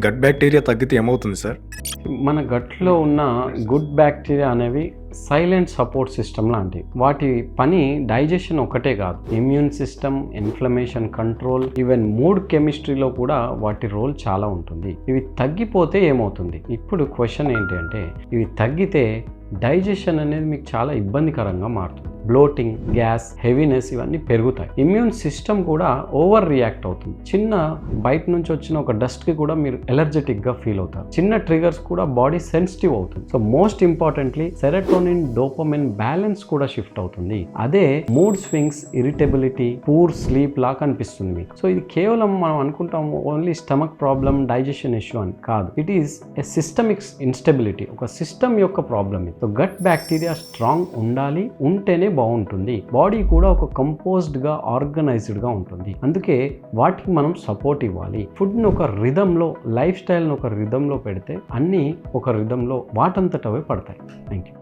Gut bacteria తగ్గితే ఏమవుతుంది sir? మన గట్లో ఉన్న గుడ్ బ్యాక్టీరియా అనేవి సైలెంట్ సపోర్ట్ సిస్టమ్ లాంటివి. వాటి పని డైజెషన్ ఒకటే కాదు, immune system, inflammation control, even mood కెమిస్ట్రీలో కూడా వాటి రోల్ చాలా ఉంటుంది. ఇవి తగ్గిపోతే ఏమవుతుంది? ఇప్పుడు క్వశ్చన్ ఏంటి అంటే, ఇవి తగ్గితే డైజెషన్ అనేది మీకు చాలా ఇబ్బందికరంగా మారుతుంది. బ్లోటింగ్, గ్యాస్, హెవీనెస్ ఇవన్నీ పెరుగుతాయి. ఇమ్యూన్ సిస్టమ్ కూడా ఓవర్ రియాక్ట్ అవుతుంది. చిన్న బయట నుంచి వచ్చిన ఒక డస్ట్కి కూడా మీరు ఎలర్జెటిక్గా ఫీల్ అవుతారు. చిన్న ట్రిగర్స్ కూడా బాడీ సెన్సిటివ్ అవుతుంది. So most importantly serotonin, dopamine balance కూడా షిఫ్ట్ అవుతుంది. అదే mood swings, irritability, poor sleep లా కనిపిస్తుంది మీకు. సో ఇది కేవలం మనం అనుకుంటాము only stomach problem, digestion issue అని కాదు. It is a systemic instability, ఒక సిస్టమ్ యొక్క ప్రాబ్లమ్ ఇది. సో గట్ బ్యాక్టీరియా స్ట్రాంగ్ ఉండాలి, ఉంటేనే బాగుంటుంది. బాడీ కూడా ఒక కంపోజ్డ్గా, ఆర్గనైజ్డ్గా ఉంటుంది. అందుకే వాటికి మనం సపోర్ట్ ఇవ్వాలి. ఫుడ్ని ఒక రిథంలో, లైఫ్ స్టైల్ని ఒక రిథంలో పెడితే అన్నీ ఒక రిథంలో వాటంతట అవే పడతాయి. Thank you.